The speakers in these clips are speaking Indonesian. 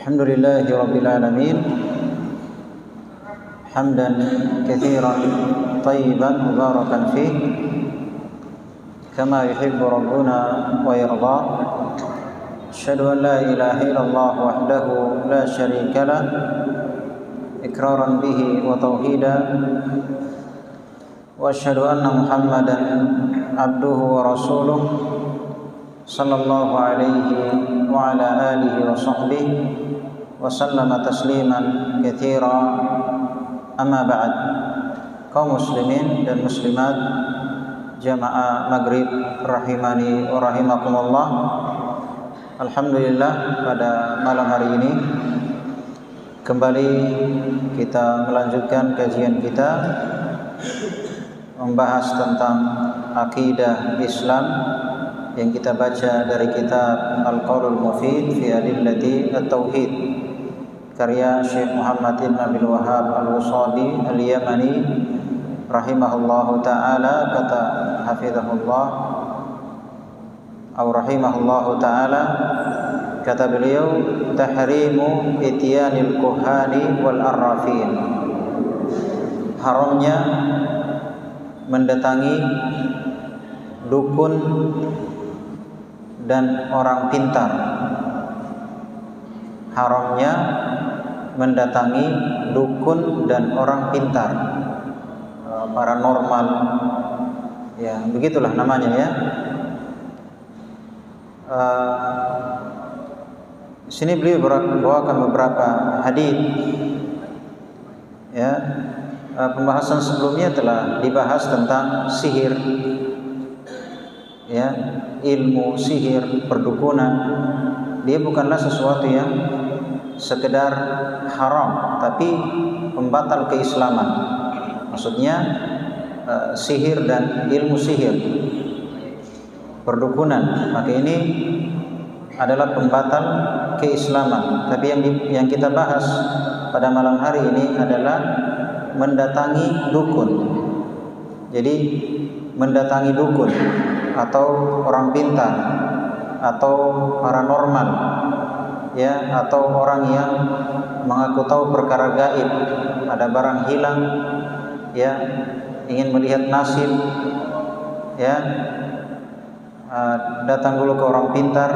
Alhamdulillahi Rabbil Alamin hamdan katsiran tayyiban mubarakan fih kama yuhibbu rabbuna wa yarda. Asyhadu an la ilaha illallah wahdahu la syarika lah iqraran bihi wa tauhida, wa asyhadu anna Muhammadan abduhu wa rasuluh sallallahu alaihi wa ala alihi wa sahbihi wa sallama tasliman katsira. Amma ba'd. Kaum muslimin dan muslimat jamaah maghrib rahimani wa rahimakumullah. Alhamdulillah, pada malam hari ini kembali kita melanjutkan kajian kita membahas tentang akidah Islam yang kita baca dari kitab Al-Qaulul Mufid fi Adillati At-Tauhid karya Syekh Muhammad bin Abdul Wahhab Al-Wasadi Al-Yamani rahimahullahu ta'ala. Kata hafizahullah atau rahimahullahu ta'ala, kata beliau, tahrimu ityanil kuhani wal arrafin, haramnya mendatangi dukun dan orang pintar, haramnya mendatangi dukun dan orang pintar, paranormal, ya begitulah namanya ya. Sini beliau bawakan beberapa hadis ya. Pembahasan sebelumnya telah dibahas tentang sihir ya, ilmu sihir, perdukunan. Dia bukanlah sesuatu yang sekedar haram, tapi pembatal keislaman. Maksudnya sihir dan ilmu sihir, perdukunan, maka ini adalah pembatal keislaman. Tapi yang kita bahas pada malam hari ini adalah mendatangi dukun. Jadi mendatangi dukun atau orang pintar atau paranormal ya, atau orang yang mengaku tahu perkara gaib, ada barang hilang ya, ingin melihat nasib ya, datang dulu ke orang pintar,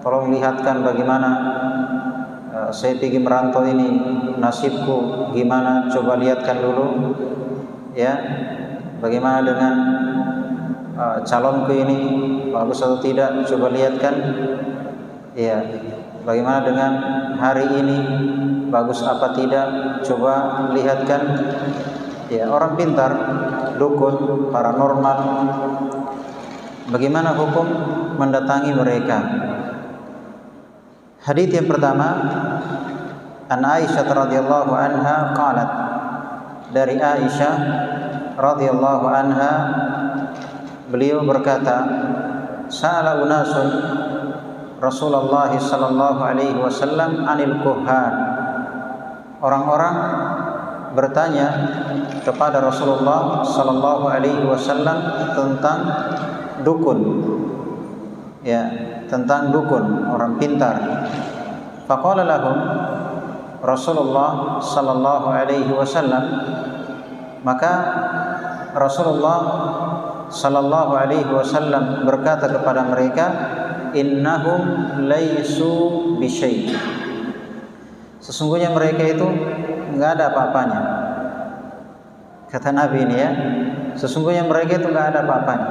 tolong lihatkan bagaimana saya pergi merantau ini, nasibku gimana, coba lihatkan dulu ya, bagaimana dengan calonku ini, bagus atau tidak, coba lihatkan ya, bagaimana dengan hari ini, bagus apa tidak, coba lihatkan ya. Orang pintar, dukun, paranormal, bagaimana hukum mendatangi mereka? Hadits yang pertama, an Aisyah radhiyallahu anha qalat, dari Aisyah radhiyallahu anha beliau berkata, sa'ala unasun Rasulullah sallallahu alaihi wasallam anil kuhan, orang-orang bertanya kepada Rasulullah sallallahu alaihi wasallam tentang dukun ya, tentang dukun, orang pintar. Faqala lahum Rasulullah sallallahu alaihi wasallam, maka Rasulullah sallallahu alaihi wasallam berkata kepada mereka, innahum laisu bisyai, sesungguhnya mereka itu enggak ada apa-apanya. Kata Nabi ini ya, sesungguhnya mereka itu enggak ada apa-apanya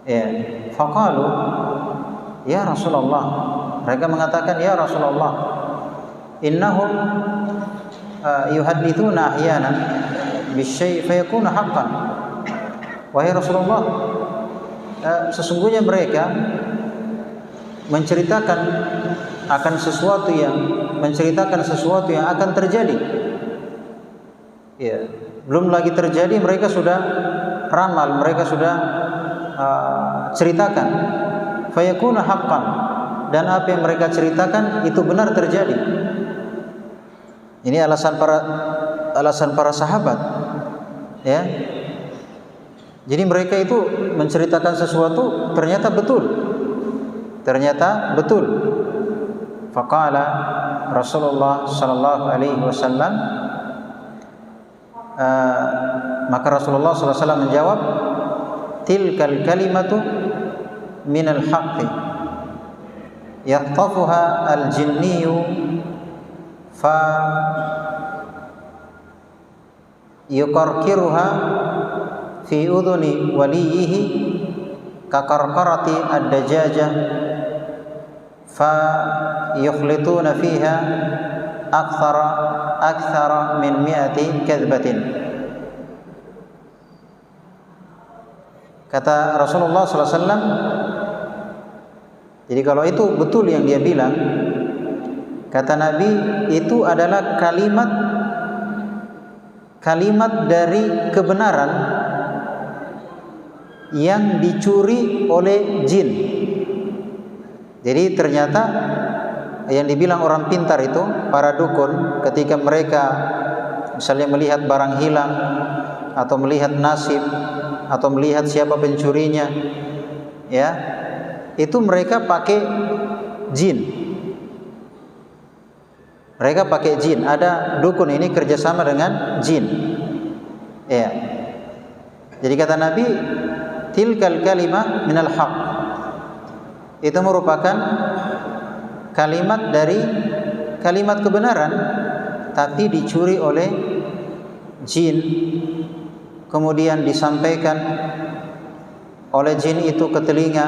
ya. Faqalu ya Rasulullah, mereka mengatakan, ya Rasulullah, innahum yuhaddithuna ahyanan bisyai fayakuna haqqan. Wahai Rasulullah, sesungguhnya mereka menceritakan akan sesuatu yang akan terjadi ya, belum lagi terjadi mereka sudah ramal, mereka sudah ceritakan. Fayakuna haqqan, dan apa yang mereka ceritakan itu benar terjadi. Ini alasan para sahabat ya. Jadi mereka itu menceritakan sesuatu ternyata betul. Faqala Rasulullah sallallahu alaihi wasallam, maka Rasulullah sallallahu alaihi wasallam menjawab, tilkal kalimatu minal haqqi yakhtafuha al-jinniyu fa yuqarqiruha fi udhuni waliyihi kakarkarati ad-dajajah fa yukhlituna fiha akthara min mi'ati kadhbatin. Kata Rasulullah SAW, jadi kalau itu betul yang dia bilang, kata Nabi, itu adalah kalimat dari kebenaran yang dicuri oleh jin. Jadi ternyata yang dibilang orang pintar itu, para dukun, ketika mereka misalnya melihat barang hilang atau melihat nasib atau melihat siapa pencurinya, ya, itu mereka pakai jin. Mereka pakai jin. Ada dukun ini kerjasama dengan jin. Ya. Jadi kata Nabi, tilkal kalimah minal haq. Itu merupakan kalimat dari kalimat kebenaran, tapi dicuri oleh jin, kemudian disampaikan oleh jin itu ke telinga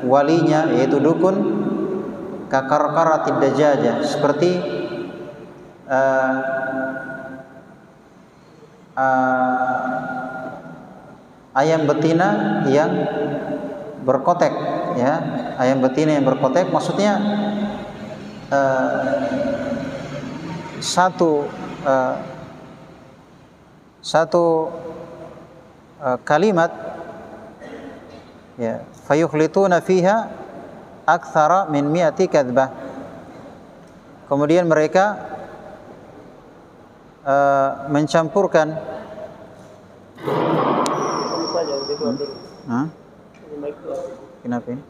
walinya, yaitu dukun, kakarkaratid dajajah, seperti ayam betina yang berkotek, ya, ayam betina yang berkotek, maksudnya satu kalimat, ya, fayukhlituna fiha aktsara min mi'ati kadzbah. Kemudian mereka mencampurkan kenapa ini?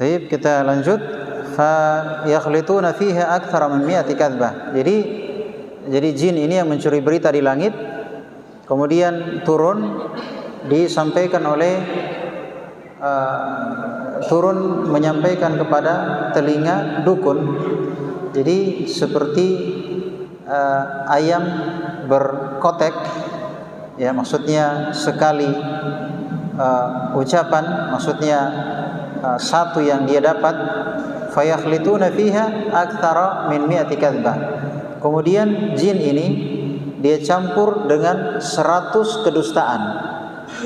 Baik, kita lanjut. Fa yakhlituna fiha aktsara min mi'ati kadzbah. Jadi jin ini yang mencuri berita di langit, kemudian turun disampaikan oleh turun menyampaikan kepada telinga dukun. Jadi seperti ayam berkotek, ya, maksudnya sekali ucapan, maksudnya satu yang dia dapat, fayakhlituna fiha aktsara min mi'ati kadzbah. Kemudian jin ini dia campur dengan 100 kedustaan.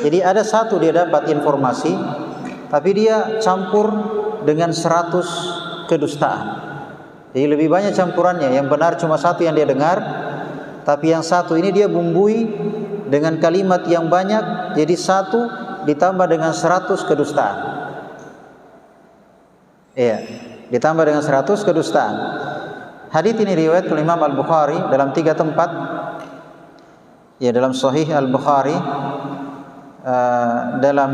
Jadi ada satu dia dapat informasi, tapi dia campur dengan 100 kedustaan. Jadi lebih banyak campurannya. Yang benar cuma satu yang dia dengar, tapi yang satu ini dia bumbui dengan kalimat yang banyak, jadi satu ditambah dengan 100 kedustaan. Iya, ditambah dengan 100 kedustaan. Hadits ini riwayat oleh Imam Al-Bukhari dalam 3 tempat. Ya, dalam Sahih Al-Bukhari, dalam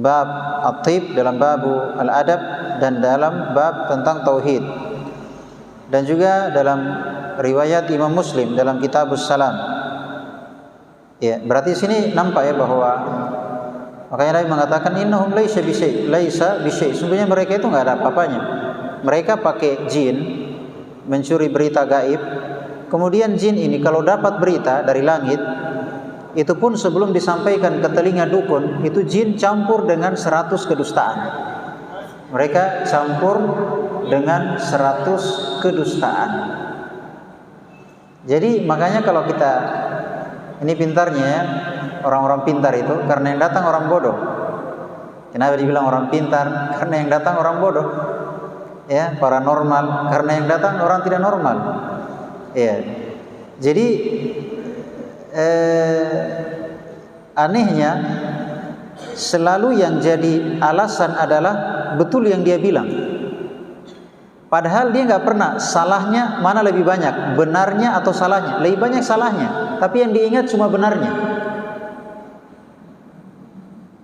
bab at-tib, dalam bab al-adab, dan dalam bab tentang tauhid. Dan juga dalam riwayat Imam Muslim dalam Kitabus Salam. Ya, berarti sini nampak ya bahwa makanya Nabi mengatakan innahum laisa bisyai. Sebenarnya mereka itu enggak ada apa-apanya. Mereka pakai jin mencuri berita gaib. Kemudian jin ini kalau dapat berita dari langit, itu pun sebelum disampaikan ke telinga dukun, itu jin campur dengan 100 kedustaan. Mereka campur dengan 100 kedustaan. Jadi makanya kalau kita, ini pintarnya ya, orang-orang pintar itu karena yang datang orang bodoh. Kenapa dibilang orang pintar? Karena yang datang orang bodoh. ya, paranormal, karena yang datang orang tidak normal. Ya. Jadi anehnya selalu yang jadi alasan adalah betul yang dia bilang. Padahal dia nggak pernah salahnya mana lebih banyak, benarnya atau salahnya. Lebih banyak salahnya, tapi yang diingat cuma benarnya.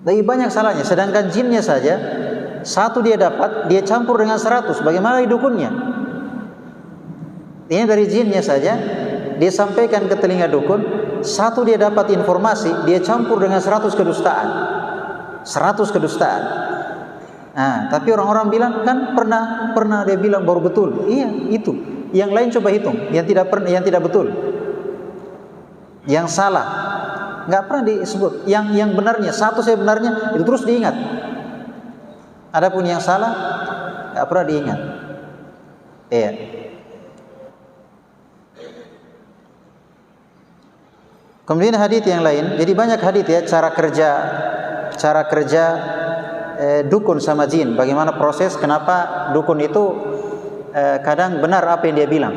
Lebih banyak salahnya. Sedangkan jinnya saja, satu dia dapat, dia campur dengan 100. Bagaimana dukunnya? Ini dari jinnya saja, dia sampaikan ke telinga dukun, satu dia dapat informasi, dia campur dengan 100 kedustaan. 100 kedustaan. Nah, tapi orang-orang bilang kan pernah dia bilang baru betul. Iya, itu. Yang lain coba hitung, yang tidak betul. Yang salah nggak pernah disebut. Yang benarnya, satu saya benarnya itu terus diingat. Adapun yang salah nggak pernah diingat. Iya. Kemudian hadits yang lain, jadi banyak hadits ya, cara kerja dukun sama jin. Bagaimana proses, kenapa dukun itu kadang benar apa yang dia bilang.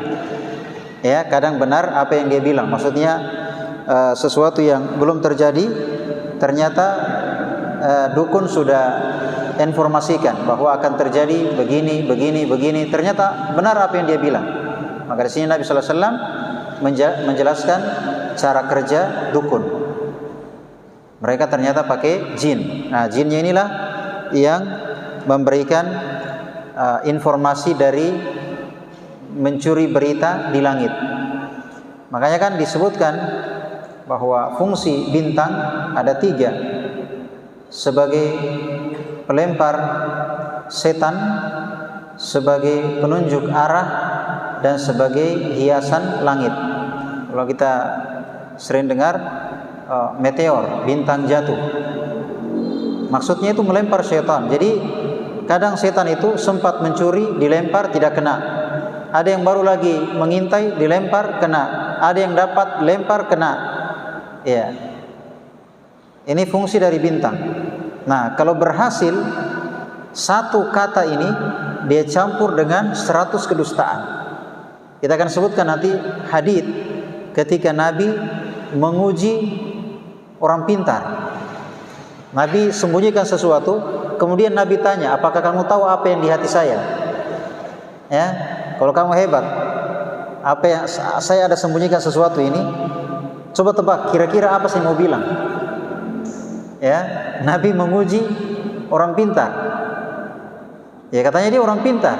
Ya, kadang benar apa yang dia bilang. Maksudnya sesuatu yang belum terjadi ternyata dukun sudah informasikan bahwa akan terjadi begini, ternyata benar apa yang dia bilang. Maka di sini Nabi sallallahu alaihi wasallam menjelaskan cara kerja dukun. Mereka ternyata pakai jin. Nah, jinnya inilah yang memberikan informasi dari mencuri berita di langit. Makanya kan disebutkan bahwa fungsi bintang ada 3, sebagai pelempar setan, sebagai penunjuk arah, dan sebagai hiasan langit. Kalau kita sering dengar meteor, bintang jatuh, maksudnya itu melempar setan. Jadi kadang setan itu sempat mencuri, dilempar tidak kena. Ada yang baru lagi mengintai, dilempar kena. Ada yang dapat lempar kena. Ya, ini fungsi dari bintang. Nah, kalau berhasil satu kata ini dia campur dengan 100 kedustaan. Kita akan sebutkan nanti hadits ketika Nabi menguji orang pintar. Nabi sembunyikan sesuatu, kemudian Nabi tanya, apakah kamu tahu apa yang di hati saya? Ya, kalau kamu hebat, apa yang saya ada sembunyikan sesuatu ini, coba tebak kira-kira apa saya mau bilang. Ya, Nabi menguji orang pintar. Ya, katanya dia orang pintar,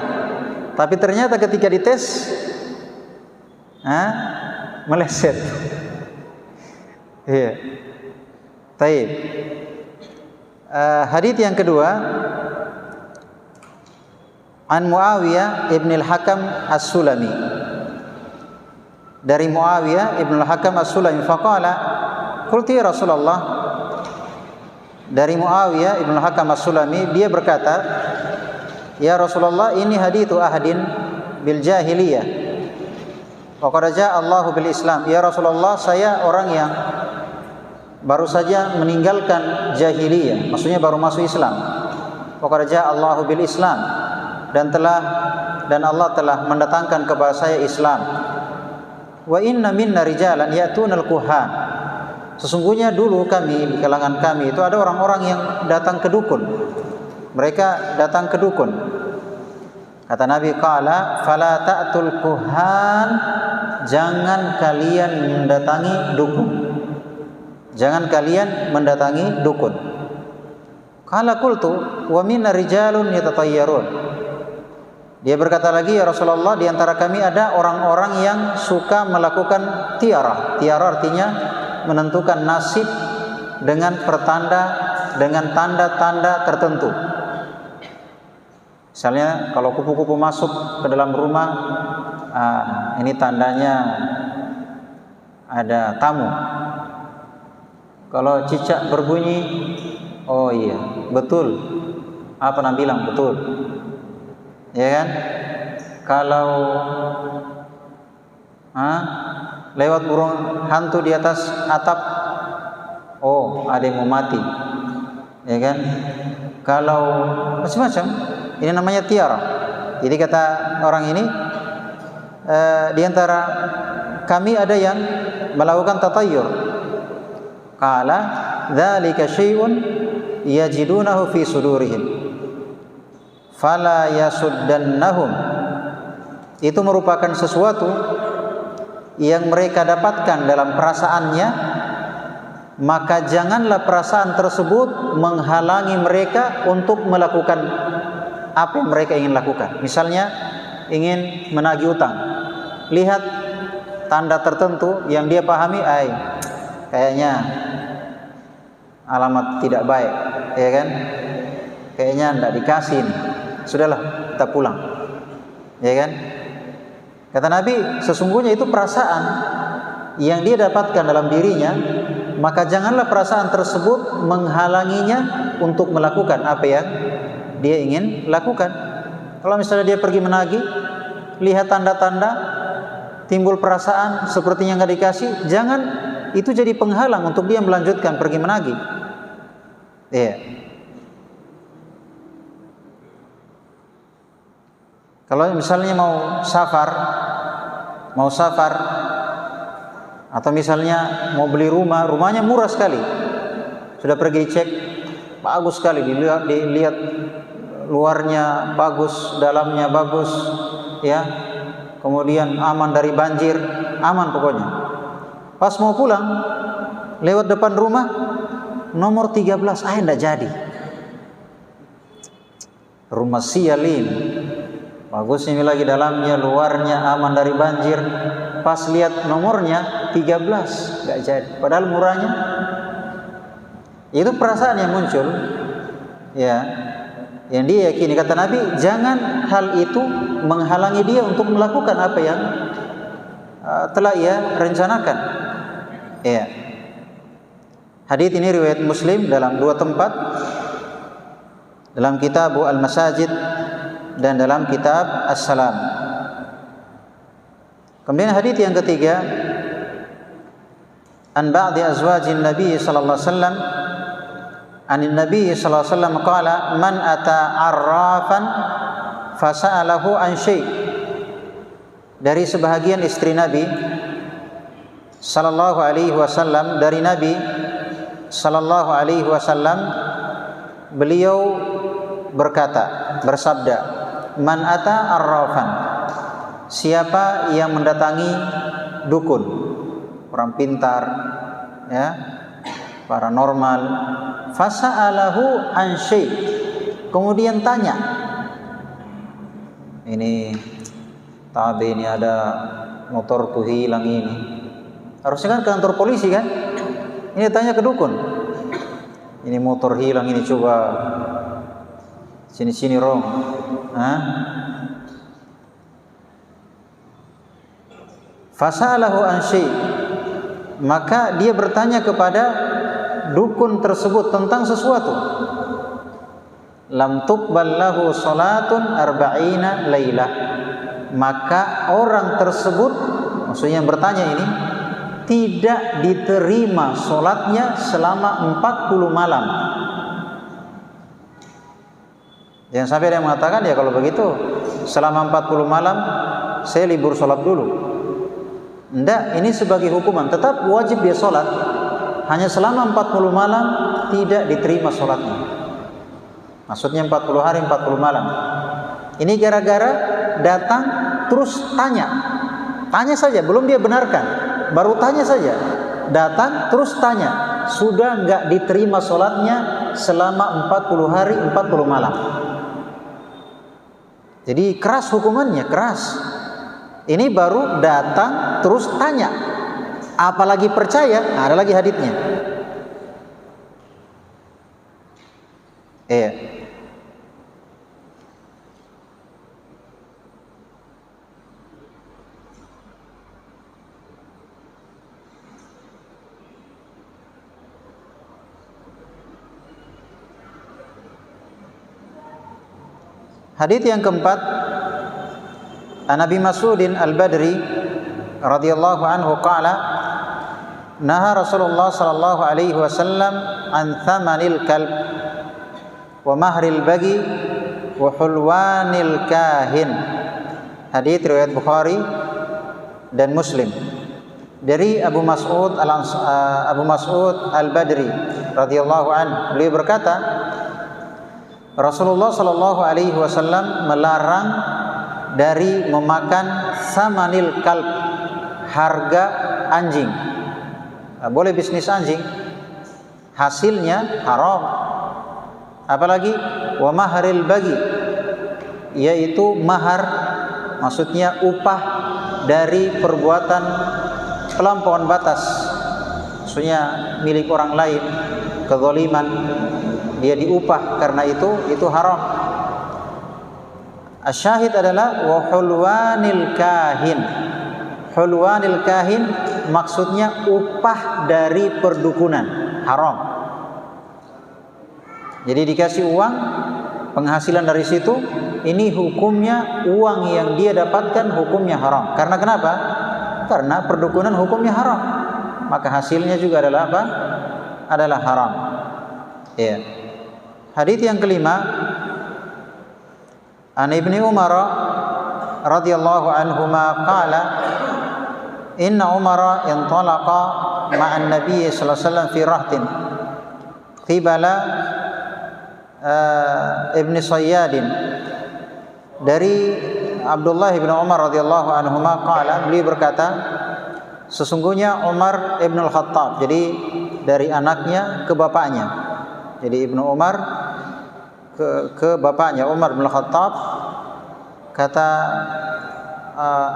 tapi ternyata ketika dites, meleset. Iya. Taib. Hadits yang kedua, an Muawiyah ibn al-Hakam as-Sulami. Dari Muawiyah ibn al-Hakam as-Sulami, faqala, qultu ya Rasulullah. Dari Muawiyah ibn al-Hakam as-Sulami, dia berkata, ya Rasulullah, ini hadithu ahadin bil jahiliyah wa qad jaa Allahu bil Islam. Ya Rasulullah, saya orang yang baru saja meninggalkan jahiliyah, maksudnya baru masuk Islam. Wa qad jaa Allahu bil Islam, dan Allah telah mendatangkan kepada saya Islam. Wa inna minna rijalan ya'tunal kuhan. Sesungguhnya dulu kami, di kalangan kami itu ada orang-orang yang datang ke dukun. Mereka datang ke dukun. Kata Nabi, qala fala ta'tul kuhan, jangan kalian mendatangi dukun. Jangan kalian mendatangi dukun. Qala qultu wa minna rijalun yatatayyarun. Dia berkata lagi, ya Rasulullah, di antara kami ada orang-orang yang suka melakukan tiarah. Tiarah artinya menentukan nasib dengan tanda-tanda tertentu. Misalnya kalau kupu-kupu masuk ke dalam rumah, ini tandanya ada tamu. Kalau cicak berbunyi, oh iya, betul. Apa Nabi bilang? Betul. Ya kan? Kalau lewat burung hantu di atas atap, oh ada yang mau mati. Ya kan? Kalau macam-macam, ini namanya tiara. Jadi kata orang ini, di antara kami ada yang melakukan tatayyur. Qala dzalika syai'un yajidunahu fi sudurihim fala yasuddannahum. Itu merupakan sesuatu yang mereka dapatkan dalam perasaannya, maka janganlah perasaan tersebut menghalangi mereka untuk melakukan apa yang mereka ingin lakukan. Misalnya ingin menagih utang, lihat tanda tertentu yang dia pahami, kayaknya alamat tidak baik, ya kan? Kayaknya tidak dikasih nih. Sudahlah, kita pulang, ya kan? Kata Nabi, sesungguhnya itu perasaan yang dia dapatkan dalam dirinya, maka janganlah perasaan tersebut menghalanginya untuk melakukan apa yang dia ingin lakukan. Kalau misalnya dia pergi menagih, lihat tanda-tanda, timbul perasaan sepertinya nggak dikasih, jangan itu jadi penghalang untuk dia melanjutkan pergi menagih. Iya. Kalau misalnya mau safar, atau misalnya mau beli rumah, rumahnya murah sekali, sudah pergi cek, bagus sekali, dilihat luarnya bagus, dalamnya bagus, ya, kemudian aman dari banjir, aman pokoknya. Pas mau pulang, lewat depan rumah, nomor 13, enggak jadi. Rumah sialin, bagus ini lagi dalamnya, luarnya aman dari banjir. Pas lihat nomornya 13, enggak jadi. Padahal murahnya. Itu perasaan yang muncul, ya, yang dia yakini. Kata Nabi, jangan hal itu menghalangi dia untuk melakukan apa yang telah ia rencanakan. Ya. Hadits ini riwayat Muslim dalam 2 tempat, dalam kitab Al-Masajid dan dalam kitab As-Salam. Kemudian hadits yang ketiga, an ba'di azwajin Nabi sallallahu alaihi wasallam, anin Nabi sallallahu alaihi wasallam qala, man ata arrafan fasa'alahu an syai'. Dari sebahagian istri Nabi sallallahu alaihi wasallam, dari Nabi sallallahu alaihi wasallam, beliau bersabda, man ata arrafan, siapa yang mendatangi dukun, orang pintar, ya, paranormal, fasa'alahu an syai', kemudian tanya, ini tabe ini ada motor tuh hilang ini, harusnya kan ke kantor polisi kan, ini tanya ke dukun, ini motor hilang ini, coba sini Rom, fasalahu an syai', maka dia bertanya kepada dukun tersebut tentang sesuatu. Lam tuqbal lahu salatun arba'ina lailah, maka orang tersebut, maksudnya yang bertanya ini, tidak diterima solatnya selama 40 malam. Jangan sampai dia mengatakan, ya kalau begitu selama 40 malam saya libur solat dulu. Enggak, ini sebagai hukuman, tetap wajib dia solat, hanya selama 40 malam tidak diterima solatnya. Maksudnya 40 hari 40 malam. Ini gara-gara datang terus tanya saja, belum dia benarkan, baru tanya saja, datang terus tanya, sudah enggak diterima solatnya selama 40 hari 40 malam. Jadi keras hukumannya, keras. Ini baru datang terus tanya, apalagi percaya. Ada lagi haditsnya. Hadits yang keempat, an Abi Mas'udin Al-Badri radhiyallahu anhu qala, naha Rasulullah sallallahu alaihi wasallam an thamanil kalb wa mahril bagi wa hulwanil kahin. Hadits riwayat Bukhari dan Muslim. Dari Abu Mas'ud Al-Badri radhiyallahu anhu, beliau berkata, Rasulullah sallallahu alaihi wasallam melarang dari memakan samanil kalb, harga anjing. Boleh bisnis anjing, hasilnya haram. Apalagi wa maharil bagi, yaitu mahar, maksudnya upah dari perbuatan pelampauan batas, maksudnya milik orang lain, kezaliman, dia diupah karena itu haram. Asyahid adalah wa hulwanil kahin. Hulwanil kahin maksudnya upah dari perdukunan, haram. Jadi dikasih uang, penghasilan dari situ, ini hukumnya uang yang dia dapatkan hukumnya haram. Karena kenapa? Karena perdukunan hukumnya haram. Maka hasilnya juga adalah apa? Adalah haram. Ya. Hadits yang kelima, An Ibni Umar radhiyallahu anhuma qala inna Umar intalaqa ma'an Nabi sallallahu alaihi wasallam fi rahtin qibala Ibn Sayyadin. Dari Abdullah bin Umar radhiyallahu anhuma qala, beliau berkata, sesungguhnya Umar ibn al-Khattab, jadi dari anaknya ke bapaknya. Jadi Ibnu Umar ke bapaknya Umar bin al-Khattab, kata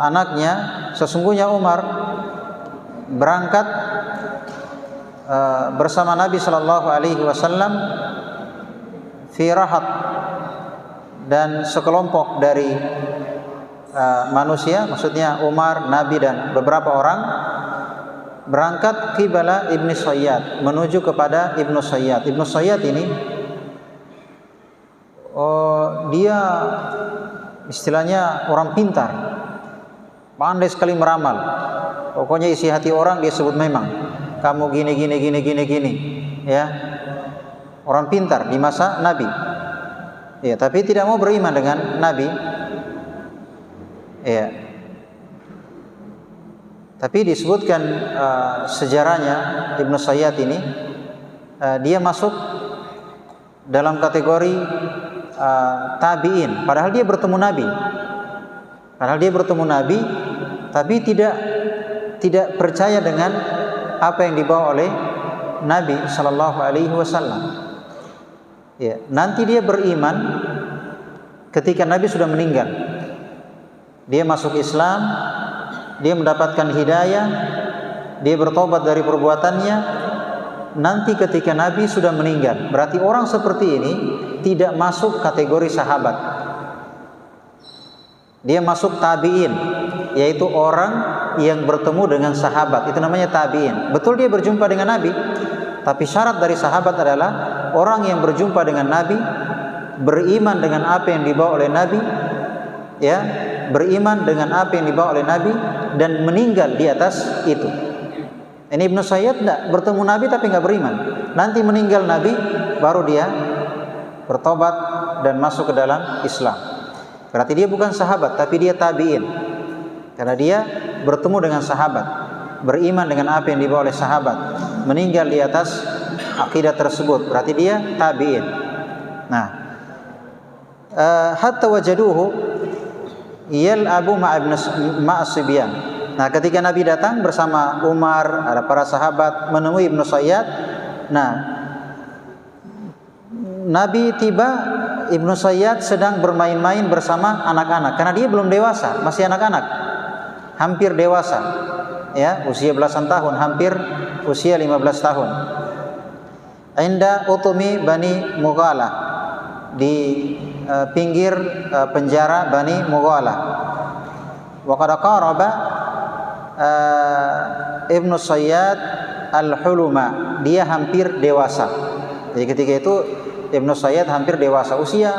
anaknya, sesungguhnya Umar berangkat bersama Nabi sallallahu alaihi wasallam fi rahat, dan sekelompok dari manusia, maksudnya Umar, Nabi dan beberapa orang berangkat qibala Ibnu Sayyad, menuju kepada Ibnu Sayyad. Ibnu Sayyad ini dia istilahnya orang pintar, pandai sekali meramal. Pokoknya isi hati orang dia sebut memang, kamu gini ya. Orang pintar di masa Nabi. Ya, tapi tidak mau beriman dengan Nabi. Ya. Tapi disebutkan sejarahnya Ibnu Sayyad ini, dia masuk dalam kategori tabi'in. Padahal dia bertemu Nabi, tapi tidak percaya dengan apa yang dibawa oleh Nabi sallallahu alaihi wasallam. Ya, nanti dia beriman ketika Nabi sudah meninggal. Dia masuk Islam, dia mendapatkan hidayah, dia bertobat dari perbuatannya. Nanti ketika Nabi sudah meninggal, berarti orang seperti ini tidak masuk kategori sahabat. Dia masuk tabi'in, yaitu orang yang bertemu dengan sahabat. Itu namanya tabi'in. Betul dia berjumpa dengan Nabi, tapi syarat dari sahabat adalah orang yang berjumpa dengan Nabi, beriman dengan apa yang dibawa oleh Nabi, ya, beriman dengan apa yang dibawa oleh Nabi dan meninggal di atas itu. Ini Ibnu Sayyad tidak bertemu Nabi tapi nggak beriman. Nanti meninggal Nabi, baru dia bertobat dan masuk ke dalam Islam. Berarti dia bukan sahabat, tapi dia tabi'in. Karena dia bertemu dengan sahabat, beriman dengan apa yang dibawa oleh sahabat, meninggal di atas akidah tersebut, berarti dia tabi'in. Nah, hatta wajaduhu yal'abu ma'as-sibyan. Nah, ketika Nabi datang bersama Umar, ada para sahabat menemui Ibnu Sayyad. Nah, Nabi tiba, Ibnu Sayyad sedang bermain-main bersama anak-anak, karena dia belum dewasa, masih anak-anak, hampir dewasa, ya, usia belasan tahun, hampir usia 15 tahun. Inda utumi Bani Mughalah, di pinggir penjara Bani Mughalah. Wa qad qaraba Ibnu Sayyad al-huluma, dia hampir dewasa. Jadi ketika itu Ibnu Sayyad hampir dewasa, usia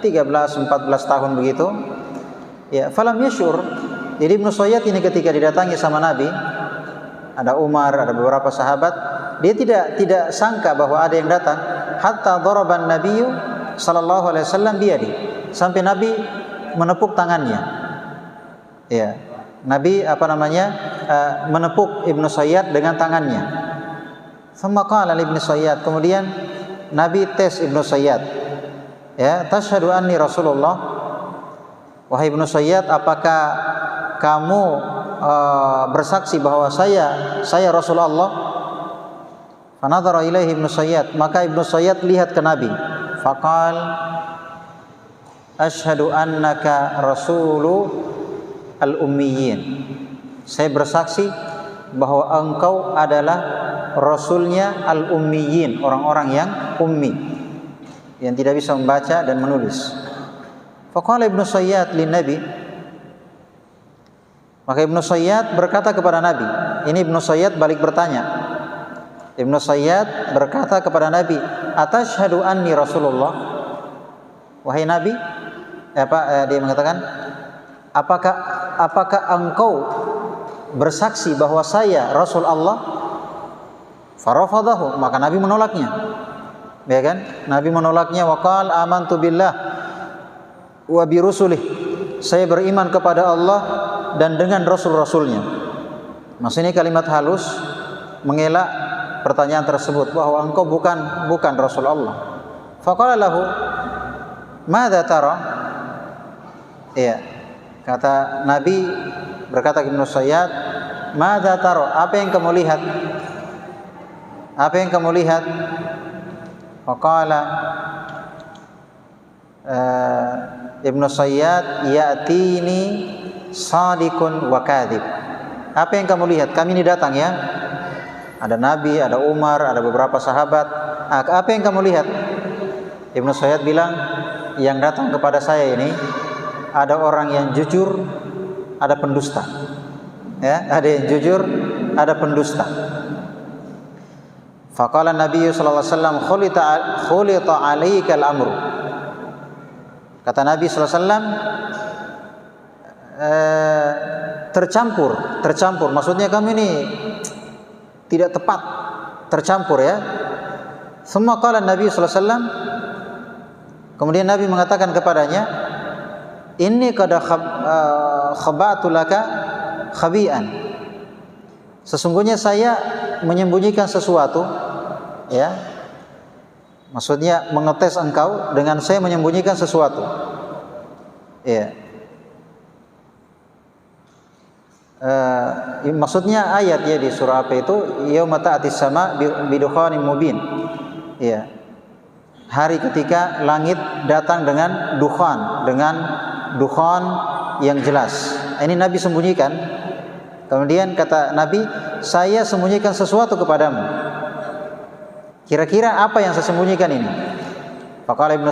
13-14 tahun begitu. Ya, falam yashur. Jadi Ibnu Sayyad ini ketika didatangi sama Nabi, ada Umar, ada beberapa sahabat, dia tidak sangka bahwa ada yang datang. Hatta daraban Nabiyyu sallallahu alaihi wasallam biyadi, sampai Nabi menepuk tangannya. Ya, Nabi menepuk Ibnu Sayyad dengan tangannya. Thumma qala li Ibnu Sayyad, kemudian Nabi tes Ibnu Sayyad. Ya, tasyhadu anni Rasulullah. Wahai Ibnu Sayyad, apakah kamu bersaksi bahwa saya Rasulullah? Fanadhara ilaihi Ibnu Sayyad, maka Ibnu Sayyad lihat ke Nabi. Faqal asyhadu annaka rasulu al-ummiyin. Saya bersaksi bahwa engkau adalah rasulnya al-ummiyin, orang-orang yang ummi, yang tidak bisa membaca dan menulis. Faqala Ibnu Sayyad lin Nabi, maka Ibnu Sayyad berkata kepada Nabi. Ini Ibnu Sayyad balik bertanya. Ibnu Sayyad berkata kepada Nabi, "Atashhadu anni Rasulullah?" Wahai Nabi, dia mengatakan, apakah engkau bersaksi bahwa saya Rasul Allah? Farafadahu, maka Nabi menolaknya. Ya kan? Nabi menolaknya, wa qala amantu billah wa bi rusulih. Saya beriman kepada Allah dan dengan rasul-rasulnya. Maksudnya kalimat halus mengelak pertanyaan tersebut, bahwa engkau bukan Rasul Allah. Faqala lahu, madza tara? Iya, kata Nabi, berkata Ibnu Sayyad, madza tara? Apa yang kamu lihat? Apa yang kamu lihat? Faqala Ibnu Sayyad, ya'tini sadiqun wa kadhib. Apa yang kamu lihat? Kami ini datang ya. Ada Nabi, ada Umar, ada beberapa sahabat. Apa yang kamu lihat? Ibnu Sayyad bilang, yang datang kepada saya ini ada orang yang jujur, ada pendusta. Ya, ada yang jujur, ada pendusta. Faqala Nabi sallallahu alaihi wasallam, khulita 'alaikal amru. Kata Nabi sallallahu alaihi wasallam, tercampur. Maksudnya kamu ini tidak tepat, tercampur ya. Summa qala Nabi sallallahu alaihi wasallam, kemudian Nabi mengatakan kepadanya, inni qad khaba'tu laka khabi'an. Sesungguhnya saya menyembunyikan sesuatu, ya. Maksudnya mengetes engkau dengan saya menyembunyikan sesuatu. Ya. Maksudnya ayat ya di surah apa itu, yauma ta'tis sama bidukhanin mubin. Ya. Hari ketika langit datang dengan dukhan yang jelas. Ini Nabi sembunyikan. Kemudian kata Nabi, saya sembunyikan sesuatu kepadamu. Kira-kira apa yang saya sembunyikan ini? Faqala Ibnu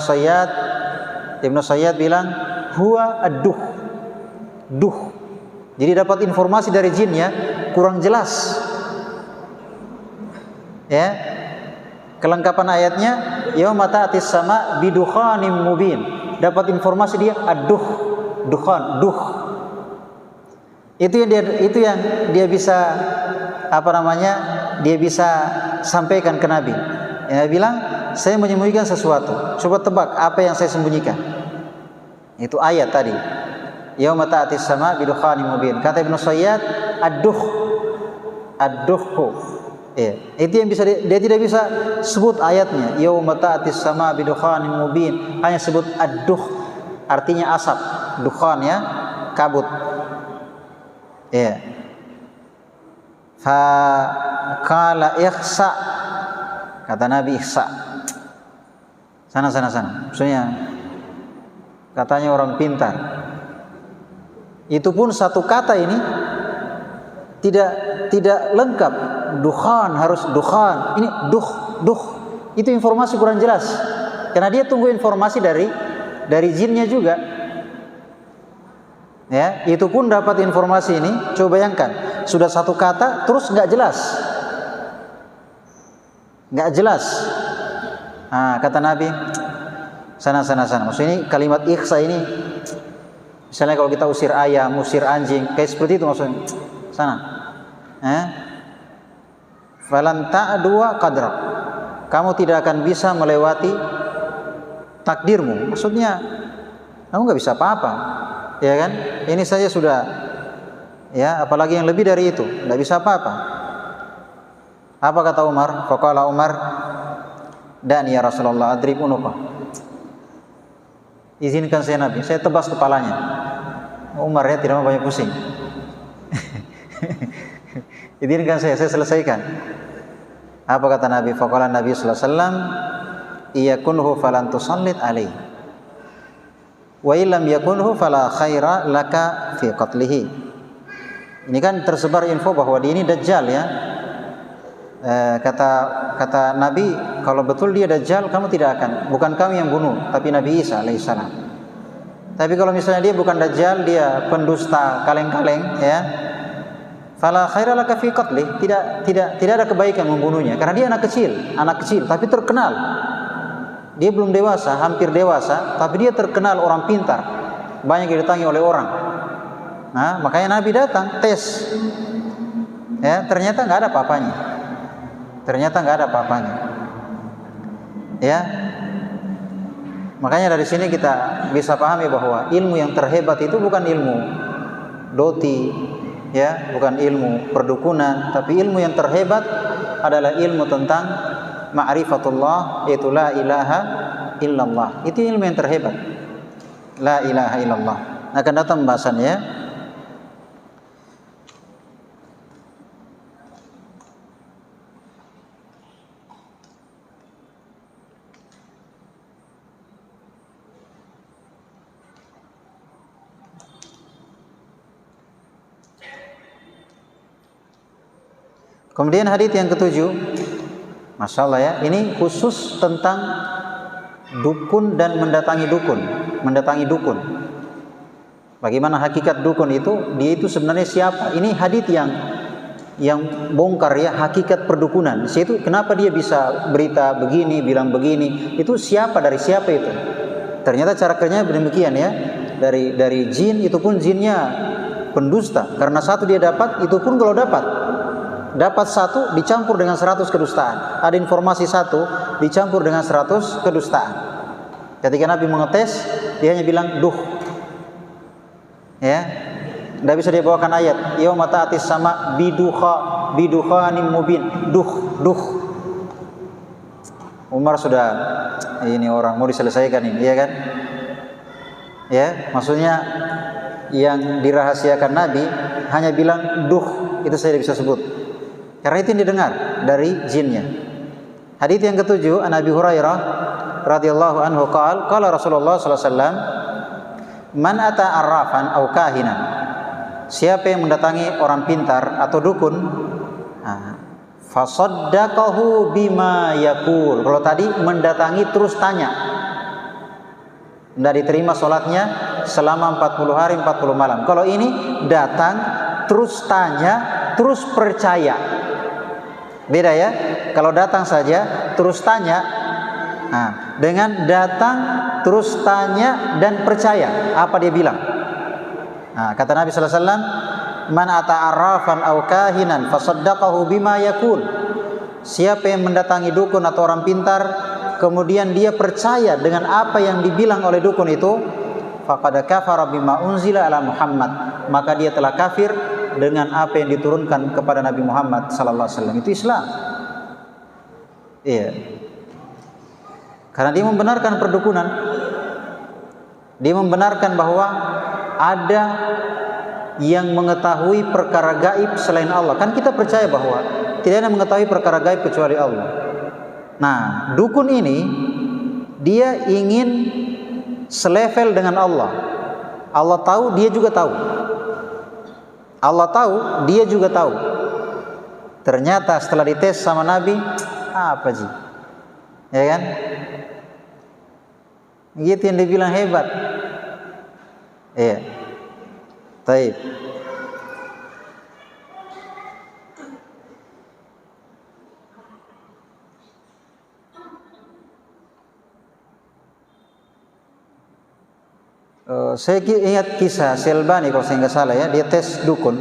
Sayyad bilang, huwa duh. Jadi dapat informasi dari jinnya kurang jelas. Ya. Kelengkapan ayatnya, yauma ta'tis sama bidukhanim mubin. Dapat informasi dia dukhan. Itu yang dia bisa dia bisa sampaikan ke Nabi. Dia bilang, saya menyembunyikan sesuatu. Coba tebak apa yang saya sembunyikan. Itu ayat tadi. Yauma ta'tis sama bidukhanin mubin. Kata Ibnu Sayyad, ad-duh. Ya, itu yang bisa dia tidak bisa sebut ayatnya. Yauma ta'tis sama bidukhanin mubin. Hanya sebut ad-duh. Artinya asap, dukhan ya, kabut. Ya. Fa qala ikhsa. Kata Nabi, ikhsa. Sana. Maksudnya katanya orang pintar. Itu pun satu kata ini tidak lengkap. Dukhan harus dukhan. Ini duh. Itu informasi kurang jelas. Karena dia tunggu informasi dari jinnya juga. Ya, itu pun dapat informasi ini. Coba bayangkan, sudah satu kata terus nggak jelas. Nah, kata Nabi, sana. Maksudnya ini kalimat ikhsa ini. Misalnya kalau kita usir ayam, usir anjing, kayak seperti itu maksudnya. Sana. Falan ta'dua qadrak. Kamu tidak akan bisa melewati takdirmu. Maksudnya kamu nggak bisa apa-apa, ya kan? Ini saja sudah, ya, apalagi yang lebih dari itu, nggak bisa apa-apa. Apa kata Umar? Faqala Umar, dan ya Rasulullah adrib unuqah. Izinkan saya Nabi, saya tebas kepalanya. Umar ya tidak mau banyak pusing. Izinkan saya selesaikan. Apa kata Nabi? Faqala Nabi sallallahu alaihi wasallam, iyakunhu falan tusallit alaihi. Wa illam yakunhu fala khaira laka fi qatlihi. Ini kan tersebar info bahwa dia ini dajjal, ya. Kata Nabi, kalau betul dia dajjal, kamu tidak akan, bukan kami yang bunuh, tapi Nabi Isa alaihissalam. Tapi kalau misalnya dia bukan dajjal, dia pendusta kaleng-kaleng, ya, fala khaira laka fi qatlihi, tidak ada kebaikan membunuhnya, karena dia anak kecil tapi terkenal. Dia belum dewasa, hampir dewasa, tapi dia terkenal orang pintar, banyak didatangi oleh orang. Nah, makanya Nabi datang tes, ya, ternyata nggak ada apa-apanya. Ya, makanya dari sini kita bisa pahami bahwa ilmu yang terhebat itu bukan ilmu doti, ya, bukan ilmu perdukunan, tapi ilmu yang terhebat adalah ilmu tentang ma'rifatullah, yaitu la ilaha illallah. Itu ilmu yang terhebat, la ilaha illallah. Akan datang pembahasannya. Kemudian hadis yang ketujuh, Masya Allah, ya, ini khusus tentang dukun dan mendatangi dukun. Bagaimana hakikat dukun itu? Dia itu sebenarnya siapa? Ini hadis yang bongkar, ya, hakikat perdukunan. Itu kenapa dia bisa berita begini, bilang begini? Itu siapa, dari siapa itu? Ternyata cara kerjanya demikian, ya. Dari jin, itu pun jinnya pendusta. Karena satu dia dapat, itu pun kalau dapat satu dicampur dengan 100 kedustaan. Ada informasi satu dicampur dengan 100 kedustaan. Ketika Nabi mengetes, dia hanya bilang duh, ya, tidak bisa dia bawakan ayat yauma ta'atis sama bidukhanim mubin, duh. Umar sudah, ini orang mau diselesaikan ini, ya kan? Ya, maksudnya yang dirahasiakan Nabi hanya bilang duh, itu saya tidak bisa sebut, karena itu yang didengar dari jinnya. Hadis yang ketujuh, an Abi Hurairah radhiyallahu anhu qala Rasulullah sallallahu alaihi wasallam, man ata arrafan au kahinan, siapa yang mendatangi orang pintar atau dukun, fasaddaqahu bima yaqul. Kalau tadi mendatangi terus tanya, tidak diterima sholatnya selama 40 hari 40 malam. Kalau ini datang terus tanya terus percaya, beda, ya. Kalau datang saja terus tanya, dengan datang terus tanya dan percaya, apa dia bilang? Kata Nabi sallallahu alaihi wasallam, man ata arrafan aw kahinan fasaddaqahu bima yaqul. Siapa yang mendatangi dukun atau orang pintar, kemudian dia percaya dengan apa yang dibilang oleh dukun itu, faqad kafara bima unzila ala Muhammad, maka dia telah kafir dengan apa yang diturunkan kepada Nabi Muhammad sallallahu alaihi wasallam. Itu Islam. Iya. Karena dia membenarkan perdukunan. Dia membenarkan bahwa ada yang mengetahui perkara gaib selain Allah. Kan kita percaya bahwa tidak ada yang mengetahui perkara gaib kecuali Allah. Nah, dukun ini dia ingin selevel dengan Allah. Allah tahu, dia juga tahu. Allah tahu, dia juga tahu. Ternyata setelah dites sama Nabi, apa sih? Ya kan? Gitu yang dibilang hebat. Iya. Taib. Saya ingat kisah Selbani, kalau saya nggak salah, ya, dia tes dukun,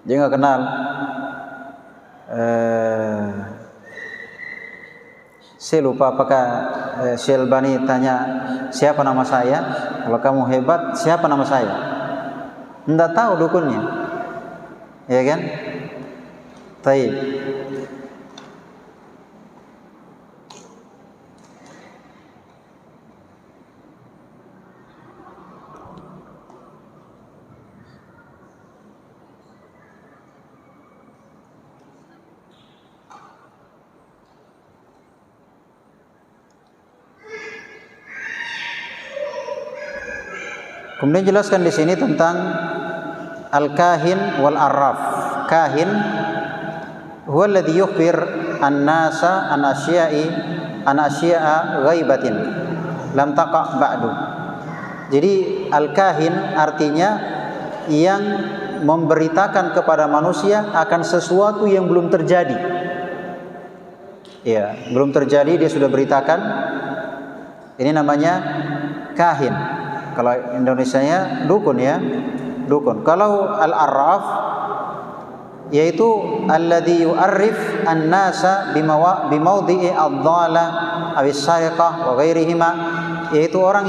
dia nggak kenal. Saya lupa apakah Syekh Albani tanya siapa nama saya. Kalau kamu hebat, siapa nama saya? Tidak tahu dukunnya, ya kan? Taib. Kemudian jelaskan di sini tentang al-kahin wal arraf. Kahin huwa alladhi yukhbir an-nasa an asya'a ghaibatin lam taqa' ba'du. Jadi al-kahin artinya yang memberitakan kepada manusia akan sesuatu yang belum terjadi. Ya, belum terjadi dia sudah beritakan. Ini namanya kahin. Kalau Indonesianya dukun, ya, dukun. Kalau al-arraf yaitu alladhi yu'arrif an-nasa bimawdi'i ad-dhala aw as-sariqah wa ghairihima, yaitu orang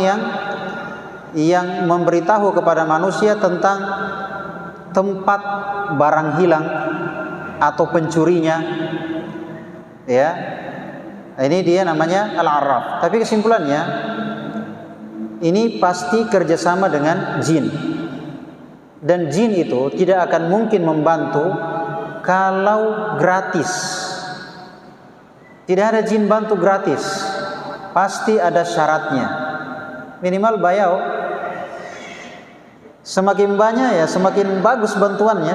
yang memberitahu kepada manusia tentang tempat barang hilang atau pencurinya, ya. Ini dia namanya al-arraf. Tapi kesimpulannya ini pasti kerjasama dengan jin. Dan jin itu tidak akan mungkin membantu kalau gratis. Tidak ada jin bantu gratis. Pasti ada syaratnya. Minimal bayau. Semakin banyak ya semakin bagus bantuannya.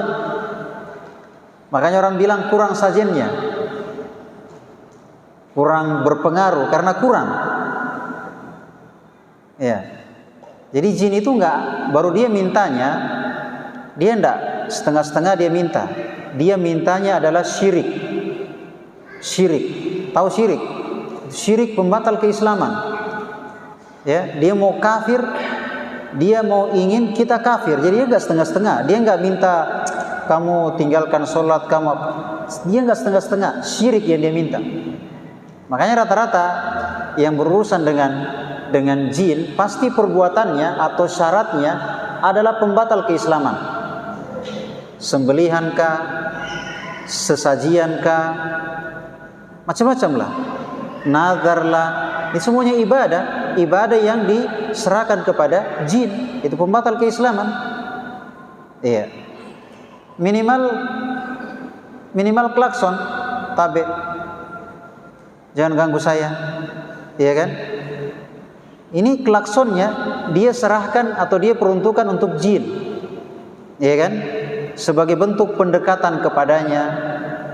Makanya orang bilang kurang sajennya, kurang berpengaruh karena kurang. Ya, jadi jin itu enggak baru dia mintanya, dia enggak setengah-setengah dia minta. Dia mintanya adalah syirik. Syirik, tahu syirik? Syirik pembatal keislaman. Ya, dia mau kafir, dia mau ingin kita kafir. Jadi dia enggak setengah-setengah. Dia enggak minta kamu tinggalkan sholat kamu. Dia enggak setengah-setengah. Syirik yang dia minta. Makanya rata-rata yang berurusan dengan jin pasti perbuatannya atau syaratnya adalah pembatal keislaman. Sembelihankah, sesajiankah, macam-macam lah, nazar lah, ini semuanya ibadah yang diserahkan kepada jin, itu pembatal keislaman. Iya. Minimal klakson, tabe, jangan ganggu saya, iya kan? Ini klaksonnya dia serahkan atau dia peruntukan untuk jin, ya kan? Sebagai bentuk pendekatan kepadanya,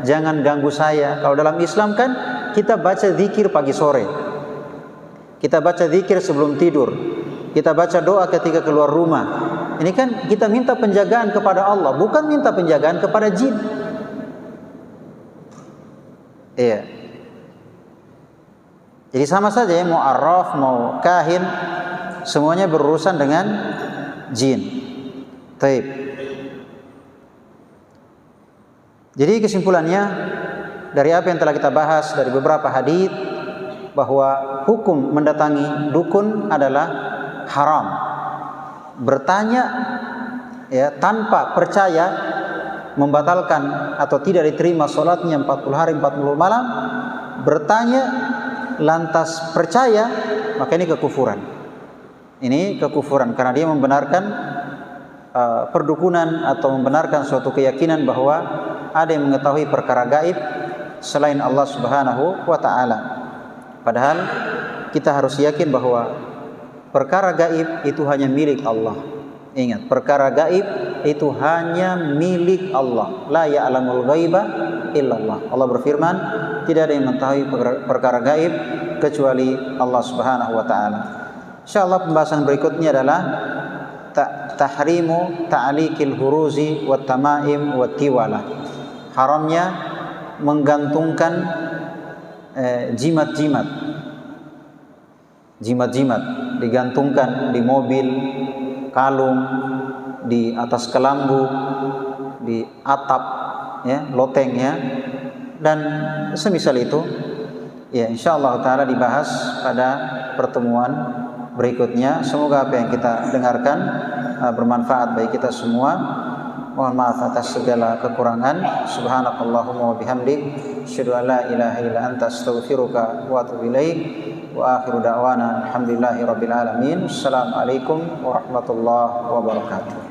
jangan ganggu saya. Kalau dalam Islam kan kita baca zikir pagi sore, kita baca zikir sebelum tidur, kita baca doa ketika keluar rumah. Ini kan kita minta penjagaan kepada Allah, bukan minta penjagaan kepada jin. Iya. Jadi sama saja ya, mau arraf, mau kahin, semuanya berurusan dengan jin. Taib. Jadi kesimpulannya dari apa yang telah kita bahas dari beberapa hadis bahwa hukum mendatangi dukun adalah haram. Bertanya ya tanpa percaya membatalkan atau tidak diterima salatnya 40 hari 40 malam. Bertanya lantas percaya, maka ini kekufuran. Ini kekufuran karena dia membenarkan perdukunan atau membenarkan suatu keyakinan bahwa ada yang mengetahui perkara gaib selain Allah Subhanahu wa taala. Padahal kita harus yakin bahwa perkara gaib itu hanya milik Allah. Ingat, perkara gaib itu hanya milik Allah. La ya'lamul ghaiba illallah. Allah berfirman, tidak ada yang mengetahui perkara gaib kecuali Allah Subhanahu wa taala. Insyaallah pembahasan berikutnya adalah tahrimu ta'liqil huruzi wat tamaim wat tiwala. Haramnya menggantungkan jimat-jimat. Jimat-jimat digantungkan di mobil, kalung, di atas kelambu, di atap, ya, loteng, ya, dan semisal itu. Ya, insyaallah taala dibahas pada pertemuan berikutnya. Semoga apa yang kita dengarkan bermanfaat bagi kita semua. Mohon maaf atas segala kekurangan. Subhanakallahumma wa bihamdik, asyhadu an la ilaha illa anta, astaghfiruka wa atubu ilaik. Wa akhiru da'wana alhamdulillahi rabbil alamin. Assalamualaikum warahmatullahi wabarakatuh.